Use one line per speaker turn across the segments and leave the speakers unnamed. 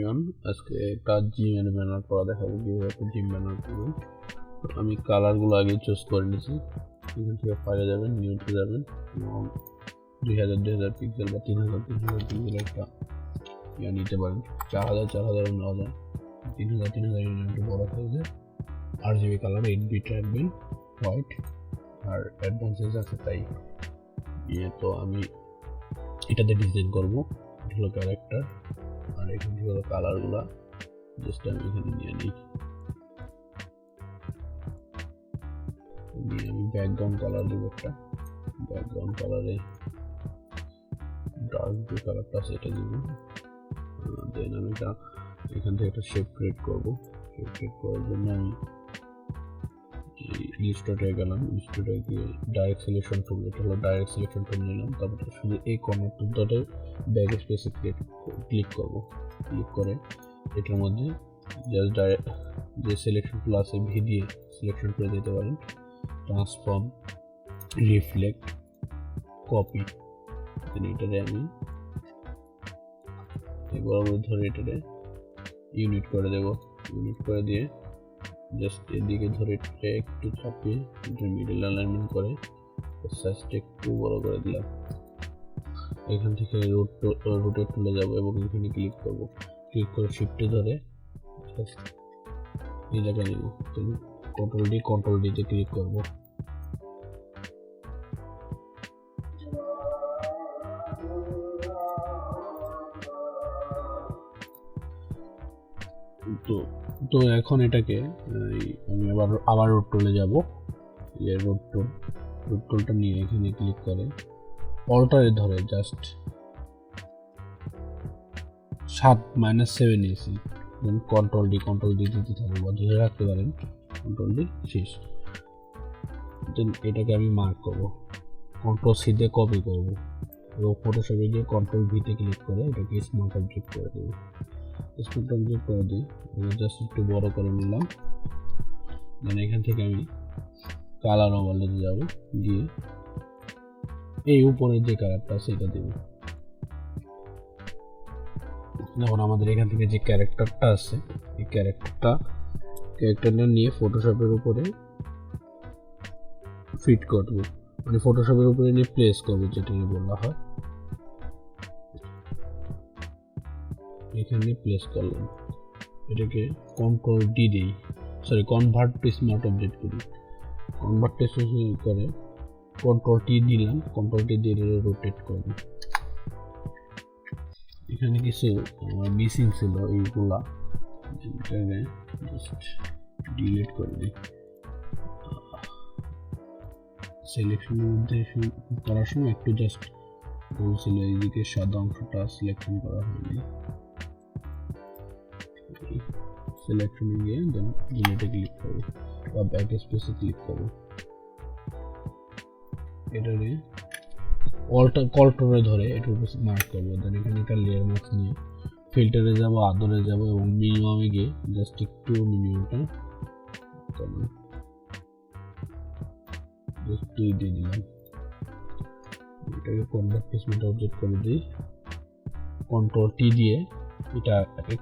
Everyone, আজকে একটা জিমের ব্যানার করা দেখাবো কিভাবে একটা জিম ব্যানার করবেন। আমি কালারগুলো আগে চুজ করে নিয়েছি। এখান থেকে ফাইলে যাবেন, নিউতে যাবেন এবং 2000 পিক্সেল বা 3000 পিক্সেল একটা ইয়া নিতে পারেন। 4000 নেওয়া যায়, 3000 একটু বড় সাইজে। RGB কালার 8 বিট রাখবেন, হোয়াইট আর অ্যাডভান্সেস আছে তাই। তো আমি এটাতে ডিজাইন করবো। এটা হলো ক্যারেক্টার আর এখান থেকে হলো কালারগুলা। জাস্ট আমি এখানে নিয়ে নিই, আমি ব্যাকগ্রাউন্ড কালার দিব একটা। ব্যাকগ্রাউন্ড কালারে ডার্ক যে কালারটা আছে এটা দিব। দেন আমি এটা এখান থেকে একটা শেপ ক্রিয়েট করবো। শেপ ক্রিয়েট করার জন্য আমি ইলিস্ট্রেটরে গেলাম, ইলিস্ট্রেটরে গিয়ে ডাইরেক্ট সিলেকশন টুল, এটা হলো ডাইরেক্ট সিলেকশন টুল নিলাম। তারপর শুধু এই কর্নারটাতে ব্যাক স্পেসে ক্লিক করব। ক্লিক করে এটার মধ্যে জাস্ট ডাইরেক্ট যে সিলেকশন টুল আছে ভি দিয়ে সিলেকশন করে দিতে পারেন। Transform, reflect, copy. এটারে আমি বরাবর ধরে এটারে ইউনিট করে দেব। ইউনিট করে দিয়ে জাস্ট এদিকে ধরে একটু চাপিয়ে এটা মিডল অ্যালাইনমেন্ট করে সাইজটা একটু বড় করে দিলাম। এখান থেকে রোটেট টুলে যাব এবং এখানে ক্লিক করব। ক্লিক করে শিফটে ধরে জাস্ট এই জায়গায় নেব। কন্ট্রোল ডি তে ক্লিক করব। তো এখন এটাকে আমি আবার রোড টুলে যাব। এই রোড টুলটা নিয়ে এখানে ক্লিক করে অল্টারে ধরে জাস্ট 7-7 নিয়েছি। দেন কন্ট্রোল ডি দিতে থাকবো বা ধরে রাখতে পারেন। কন্ট্রোল ডি শেষ। দেন এটাকে আমি মার্ক করব, কন্ট্রোল সি দিয়ে কপি করব এবং ফটোশপে গিয়ে কন্ট্রোল ভি তে ক্লিক করে এটাকে স্মার্ট অবজেক্ট করে দেবো। স্মার্ট অবজেক্ট করে দিই, জাস্ট একটু বড় করে নিলাম। দেন এখান থেকে আমি কালার ওভারলেতে যাব, গিয়ে এই উপরে যে কালারটা আছে এটা দেব। যখন আমাদের এখান থেকে যে ক্যারেক্টারটা আছে এই ক্যারেক্টারটা নিয়ে ফটোশপের উপরে ফিট করব, মানে ফটোশপের উপরে নিয়ে প্লেস করব, যেটা বলা হয়। এখানে প্লেস করলাম, এটাকে কন্ট্রোল ডি দেই, sorry convert to smart object করি। কনভার্ট টু করে কন্ট্রোল টি দিলাম, কন্ট্রোল টি দিয়ে রোটেট করব। এখানে কিছু মিসিং ছিল, এইগুলা জাস্ট ডিলিট করে দিই। সিলেকশনের মধ্যে করার সময় একটু জাস্ট বলছিল এইদিকে সাদা অংশটা সিলেকশন করা হয়নি। সিলেকশনে গিয়ে দেন ডিলিটে ক্লিক করব বা ব্যাক স্পেসে ক্লিক করব। এটারে কন্ট্রোলে ধরে এটার উপর মার্ক করবো। দেন এখানে একটা লেয়ার মার্কস নিয়ে ফিল্টারে যাব, আদরে যাব এবং মিনিমামে গিয়ে জাস্ট একটু মিনিমামটা জাস্ট 2 দিয়ে দিলাম। এটাকে কনভার্ট টু স্মার্ট অবজেক্ট করে দিই। কন্ট্রোল টি দিয়ে এটা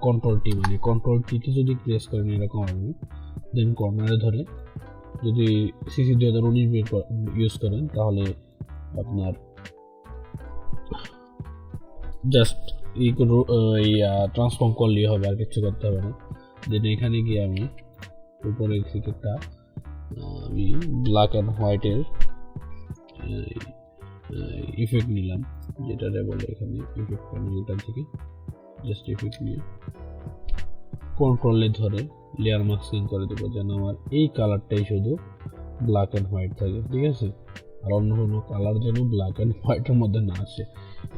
কন্ট্রোল টি মানে কন্ট্রোল টিতে যদি প্রেস করেন এরকম হবে। দেন কর্নারে ধরে যদি সিসি 2019 ইউজ করেন তাহলে আপনার জাস্ট এই ট্রান্সফর্ম করলেই হবে, আর কিছু করতে হবে না। দেন এখানে গিয়ে আমি উপরে একটা আমি ব্ল্যাক অ্যান্ড হোয়াইটের ইফেক্ট নিলাম, যেটারে বলে এখানে ইফেক্ট প্যানেলটা থেকে জাস্ট ইফেক্ট নিয়ে কন্ট্রোলে ধরে লেয়ার মাস্কিং করে দেবো, যেন আমার এই কালারটাই শুধু ব্ল্যাক অ্যান্ড হোয়াইট থাকে, ঠিক আছে? আর অন্য কোনো কালার যেন ব্ল্যাক অ্যান্ড হোয়াইটের মধ্যে না আসে,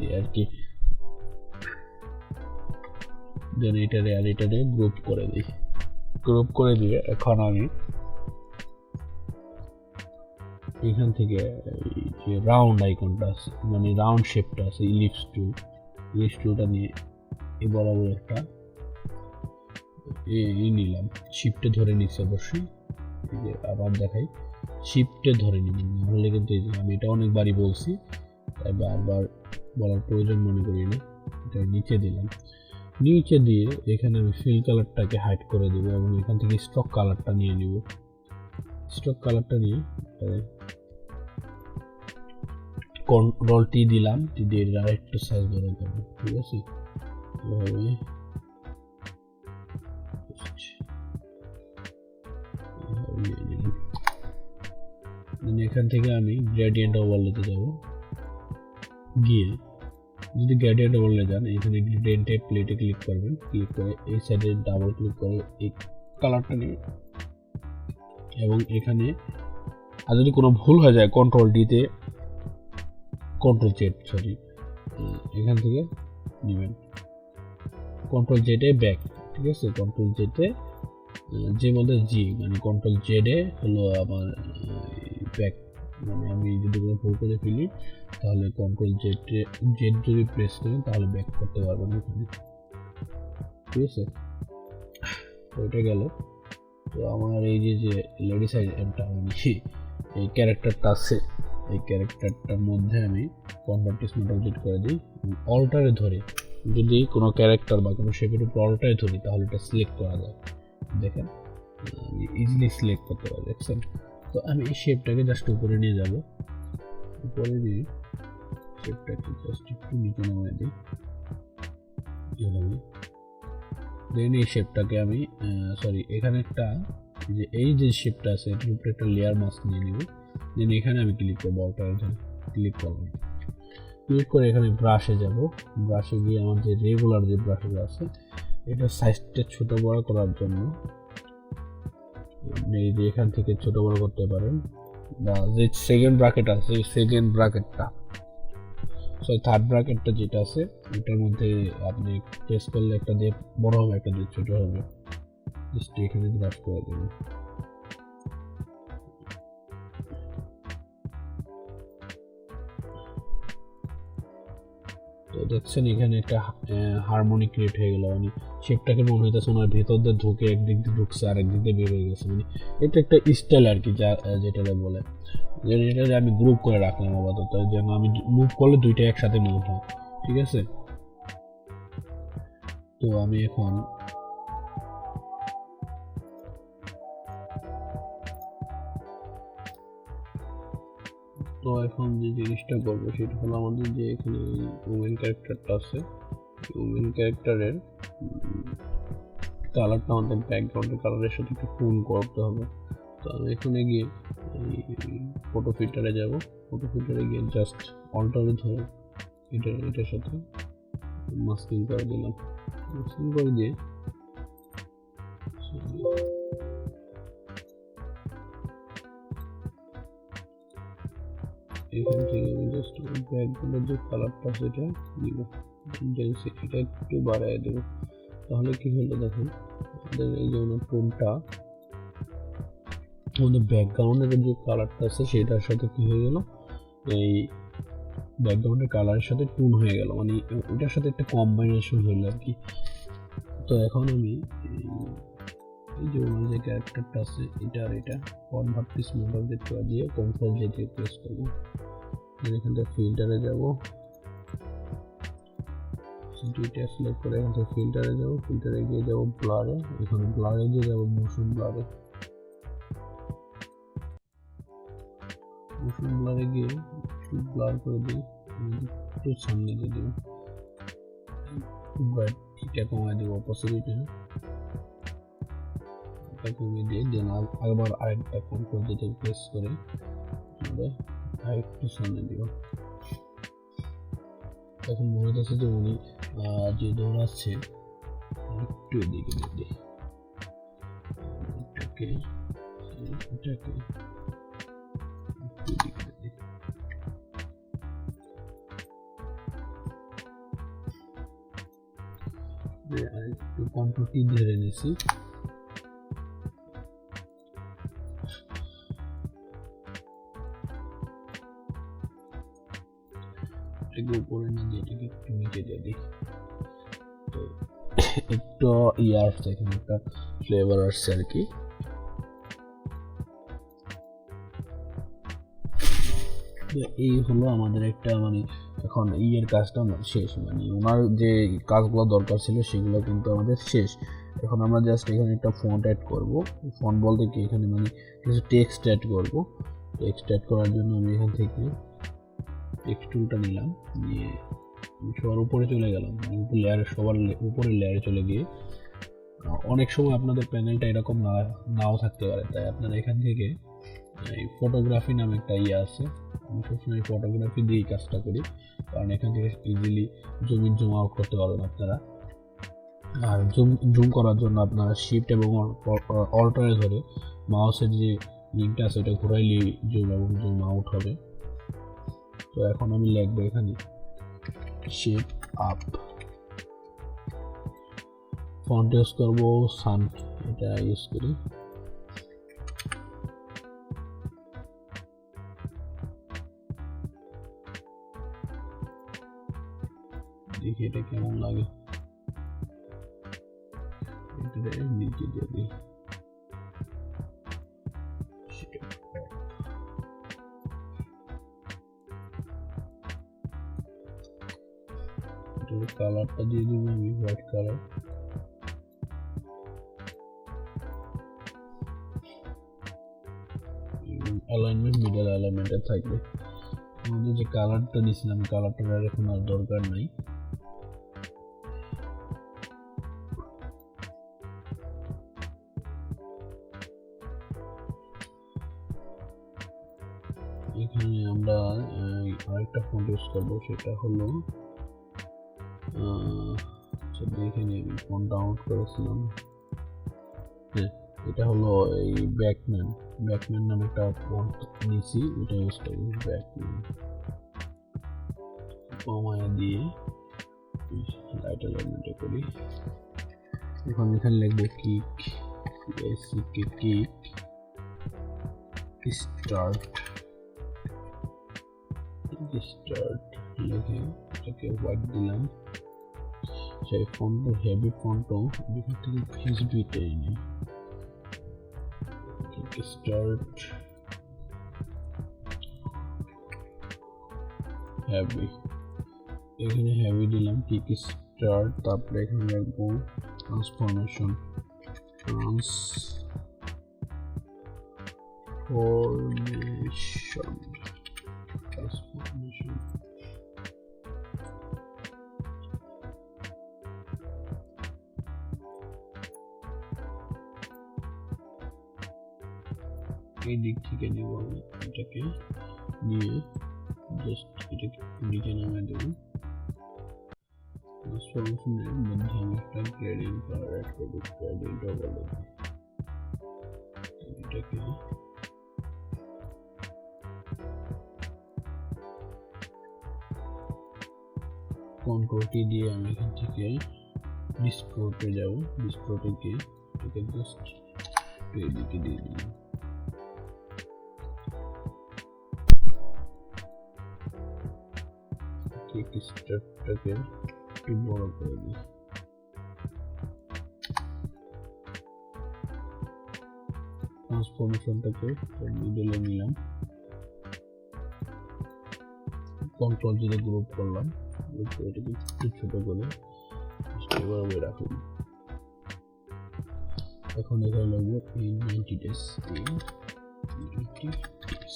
এই আর কি। দেন এটারে গ্রুপ করে দিই। গ্রুপ করে দিয়ে এখন আমি এখান থেকে যে রাউন্ড আইকনটা আছে, মানে রাউন্ড শেপটা আছে, ইলিপস টুলটা নিয়ে এই বরাবর একটা নিলাম। শিফটে ধরে নিচ্ছি অবশ্যই, আবার দেখাই, শিফটে ধরে নিবেন, নাহলে কিন্তু আমি এটা অনেকবারই বলছি তাই বারবার বলার প্রয়োজন মনে করি না। এটা নিচে দিলাম, নিচে দিয়ে এখানে আমি ফিল কালারটাকে হাইড করে দেব এবং এখান থেকে স্টক কালারটা নিয়ে নিব। স্টক কালারটা নিয়ে কন্ট্রোল টি দিলাম, টি দিয়ে একটু সাইজ বড় করব, ঠিক আছে। এভাবে এখান থেকে আমি গ্রেডিয়েন্ট ওভারলেতে যাব, গিয়ে যদি গ্রেডিয়েন্ট ওভারলে যান এখানে গ্রেডিয়েন্টের প্লেটে ক্লিক করবেন, ক্লিক করে এই সাইডে ডাবল ক্লিক করে এই কালারটা নেবেন এবং এখানে আর যদি কোনো ভুল হয়ে যায় কন্ট্রোল ডিতে কন্ট্রোল জেড সরি এখান থেকে নেবেন, কন্ট্রোল জেডে ব্যাক, ঠিক আছে। কন্ট্রোল জেডে যে মধ্যে জি মানে কন্ট্রোল জেডে হলো আমার ব্যাক, মানে আমি যদি কোনো ভুল করে ফেলি তাহলে কন্ট্রোল জেড যদি প্রেস করেন তাহলে ব্যাক করতে পারবেন ওখানে, ঠিক আছে। তো এটা গেল। তো আমার এই যে লেডি সাইডটা এই ক্যারেক্টারটা আছে, এই ক্যারেক্টারটার মধ্যে আমি কনভার্টিস মোড ডিলিট করে দিই, অল্টারে ধরে যদি কোনো ক্যারেক্টার বা কোনো শেপের উপর অল্টারে ধরি তাহলে এটা সিলেক্ট করা যায়, দেখেন আমি ইজিলি সিলেক্ট করতে পারি, দেখছেন। তো আমি এই শেপটাকে জাস্ট উপরে নিয়ে যাব, উপরে নিয়ে শেপটাকে জাস্ট একটু নিচে নামিয়ে দিই, দেন এই শেপটাকে আমি সরি এখানে একটা এই যে শেপটা আছে এটার উপরে একটা লেয়ার মাস্ক নিয়ে নিব, দেন এখানে আমি ক্লিক করবো, অল্টারে ক্লিক করব, ক্লিক করে এখানে ব্রাশে যাব, ব্রাশে গিয়ে আমার যে রেগুলার যে ব্রাশগুলো আছে এটা সাইজটা ছোট বড় করার জন্য এই যে এখান থেকে ছোট বড় করতে পারেন, বা যে সেকেন্ড ব্র্যাকেট আছে এই সেকেন্ড ব্র্যাকেটটা সরি থার্ড ব্র্যাকেটটা যেটা আছে এটার মধ্যে আপনি প্রেস করলে একটা দিয়ে বড় হবে একটা দিয়ে ছোট হবে, জাস্ট এখানে ব্রাশ করে দেবেন। তো দেখছেন এখানে একটা হারমোনি ক্রিয়েট হয়ে গেল, মানে শেপটাকে মনে হইতেছে ওনার ভেতর দিয়ে ঢুকে একদিক দিয়ে ঢুকছে আর একদিক দিয়ে বের হয়ে গেছে, মানে এটা একটা স্টাইল আর কি, যেটা বলে এটা আমি গ্রুপ করে রাখলাম আপাতত, যেন আমি মুভ করলে দুইটা একসাথে মুভ হয়, ঠিক আছে। তো আমি এখন যে জিনিসটা করবো সেটা হলো আমাদের যে এখানে ওমেন ক্যারেক্টারটা আছে, ওমেন ক্যারেক্টারের কালারটা আমাদের ব্যাকগ্রাউন্ডের কালারের সাথে একটু টোন করতে হবে। তো আমি এখানে গিয়ে ফটো ফিল্টারে যাব, ফটো ফিল্টারে গিয়ে জাস্ট অল্টারে ধরে এটার সাথে মাস্কিং করে দিলাম, মাস্কিং করে দিয়ে এখান থেকে আমি জাস্ট ব্যাকগ্রাউন্ডের যে কালারটা সেটা দিব, ইন্টেন্সিটিটা একটু বাড়ায় দেবো, তাহলে কি হলো দেখুন আমাদের এই যে টোনটা আমাদের ব্যাকগ্রাউন্ডের যে কালারটা আছে সেটার সাথে কি হয়ে গেল, এই ব্যাকগ্রাউন্ডের কালারের সাথে টোন হয়ে গেল, মানে ওটার সাথে একটা কম্বাইনেশন হলো আর কি। তো এখন আমি এই যে ওনার যে ক্যারেক্টারটা আছে এটা আর এটা কনভার্টিস মোড দিয়ে কন্ট্রোল জে দিয়ে প্রেস করব, এখান থেকে ফিল্টারে যাব, ডিটেইলস সিলেক্ট করে এখান থেকে ফিল্টারে যাব, ফিল্টারে গিয়ে যাব ব্লারে, এখানে ব্লারে গিয়ে যাব মোশন ব্লারে, মোশন ব্লারে গিয়ে একটু ব্লার করে দিই, একটু সামনে দিয়ে দেব, এটা কমায় দেবো অপোজিটে, এটা কমিয়ে দিয়ে দেন আবার আরেকটা কন্ট্রোল যেটা প্রেস করে আমরা আরেকটু সামনে দিব। তখন মনে হচ্ছে যে উনি যে দৌড়াচ্ছে একটু এদিকে দিই, এটাকে একটু এদিকে দিই, একটু কন্ট্রোল টি ধরে নিয়েছি, উপরে না দিয়ে এটাকে একটু নিচে দিয়ে দিই, তো একটু আসছে এখানে একটা ফ্লেভার আসছে আর কি। এই হলো আমাদের একটা মানে এখন এর কাজটা শেষ, মানে ওনার যে কাজগুলো দরকার ছিল সেগুলো কিন্তু আমাদের শেষ। এখন আমরা জাস্ট এখানে একটা ফন্ট অ্যাড করব। ফন্ট বলতে কি এখানে মানে কিছু টেক্সট অ্যাড করব। টেক্সট অ্যাড করার জন্য আমি এখান থেকে টেক্সট টুলটা নিলাম, নিয়ে সবার উপরে চলে গেলাম, উপর লেয়ারে সবার উপরে লেয়ারে চলে গিয়ে অনেক সময় আপনাদের প্যানেলটা এরকম নাও থাকতে পারে, তাই আপনারা এখান থেকে এই ফটোগ্রাফি নামে একটা আছে, আমি সবসময় ফটোগ্রাফি দিয়েই কাজটা করি, কারণ এখান থেকে ইজিলি জুম আউট করতে পারবেন আপনারা। আর জুম করার জন্য আপনারা শিফট এবং অল্টারে ধরে মাউসের যে লিঙ্কটা আছে ওটা ঘুরাইলে জুম এবং জুম আউট হবে। তো এখন আমি লিখবো এখানে শেপ আপ, ফন্ট ইউজ করবো সান, এটা ইউজ করি। দেখি এটা কেমন লাগে, এটা নিচে দিয়ে দিই। এটার কালারটা দিয়ে দিব আমি হোয়াইট কালার। অ্যালাইনমেন্ট মিডল অ্যালাইনমেন্টে থাকবে। আমাদের যে কালারটা দিয়েছিলাম কালারটার এখন আর দরকার নাই। এখানে আমরা আরেকটা ফন্ট ইউজ করব, সেটা হলো এখানে আমি ফন্ট ডাউনলোড করেছিলাম, হ্যাঁ এটা হলো এই ব্যাকম্যান নামে একটা ফন্ট নিয়েছি, এটা ইউজ করি। ব্যাকম্যান কমায়া দিয়ে রাইট অ্যালাইনমেন্টে করি। এখন এখানে লিখবো কিক, কিক স্টার্ট লিখে এটাকে হোয়াইট দিলাম। সেই ফন্ট হেভি ফন্টও এখান থেকে ভিসবি টেনে স্টার্ট হেভি, এখানে হেভি দিলাম কিক স্টার্ট। তারপরে এখানে রাখবো ট্রান্সফরমেশন এই দিক থেকে নেব, আমি এটাকে নিয়ে জাস্ট এটাকে নিচে নামিয়ে দেবো। ট্রান্সফরমেশনের মধ্যে আমি একটা গ্রেডিয়েন্ট কালার অ্যাড করবো, গ্রেডিয়েন্টও বলে এটাকে কন্ট্রোল টি দিয়ে আমি এখান থেকে ডিসপ্লোতে যাব, ডিসপ্লোতে গিয়ে এটাকে জাস্ট এদিকে দিয়ে দিলাম। স্টার্টটাকে একটু বড় করে দিই। ট্রান্সফরমেশনটাকে মিডলে নিলাম, কন্ট্রোল দিয়ে গ্রুপ করলাম, গ্রুপ করে এটাকে একটু ছোট করে এভাবে রাখুন। এখন এখানে লাগবে 90 ডেজ, 90 ডেজ।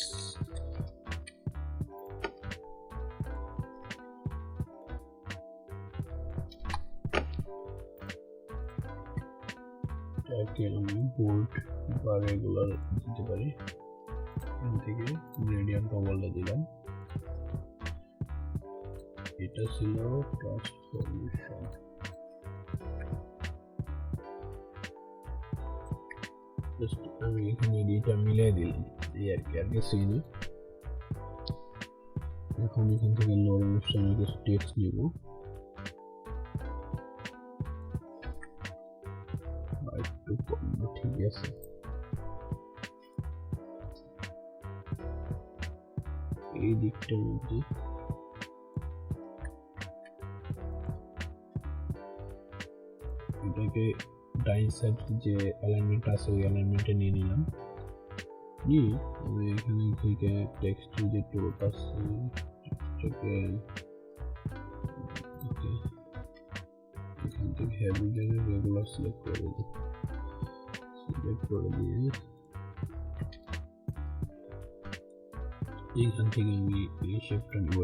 এটাকে আমি বোল্ড বা রেগুলার দিতে পারি, এখান থেকে গ্রেডিয়েন্ট বলে দিলাম। এটা ছিল ট্রান্সফরমেশন। আমি এখানে এটা মিলিয়ে দিলাম এই আর কি, আর কিছুই না। এখন এখান থেকে লোড অপশনে কিছু টেক্সট নিব, একটু কম, ঠিক আছে। এই দিকটার মধ্যে এটাকে ডাইন সাইড যে অ্যালাইনমেন্ট আছে ওই অ্যালাইনমেন্টে নিয়ে নিলাম, নিয়ে আমি এখানে থেকে টেক্সট যে টুলটা আছে এটাকে ওকে, এখান থেকে হেভি জায়গায় রেগুলার সিলেক্ট করে দিই, সিলেক্ট করে দিয়ে এইখান থেকে আমি এই শেপটা নিব।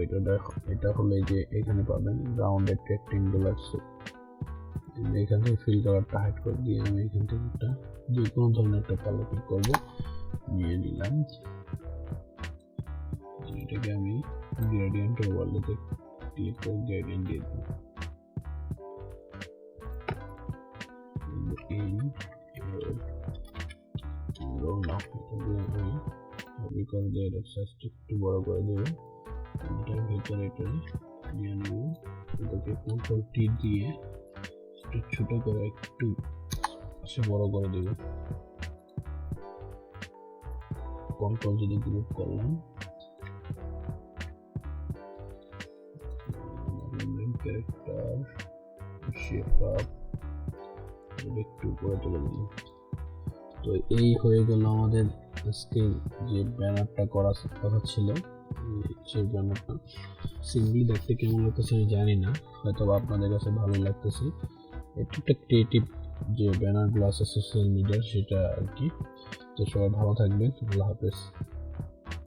এটা হলে যে এখানে পাবেন রাউন্ডেড রেক্টেঙ্গুলার শেপ। এখান থেকে ফিল কালারটা হাইড করে দিয়ে আমি এখান থেকে একটা যে কোনো ধরনের একটা কালার পিক করবো, নিয়ে নিলাম। এটাকে আমি গ্রেডিয়েন্ট ওভারলেতে ক্লিক করে গ্রেডিয়েন্ট দিয়ে দেবো। একটু বড় করে দেবো, এটার ভেতরে এটা নিয়ে নেব, এটাকে কন্ট্রোল টি দিয়ে একটু ছোট করে একটু বড় করে দেবো। কন্ট্রোল যদি গ্রুপ করলাম, ক্যারেক্টার শেপ আপ একটু করে তুলে দিলাম। তো এই হয়ে গেল আমাদের আজকে যে ব্যানারটা করার কথা ছিল, সেই ব্যানারটা সিম্পলি দেখতে কেমন লাগতেছে আমি জানি না, হয়তো আপনাদের কাছে ভালোই লাগতেছে। একটু একটা ক্রিয়েটিভ যে ব্যানারগুলো আছে সোশ্যাল মিডিয়ার, সেটা আর কি। তো সবাই ভালো থাকবেন, আল্লাহ হাফেজ।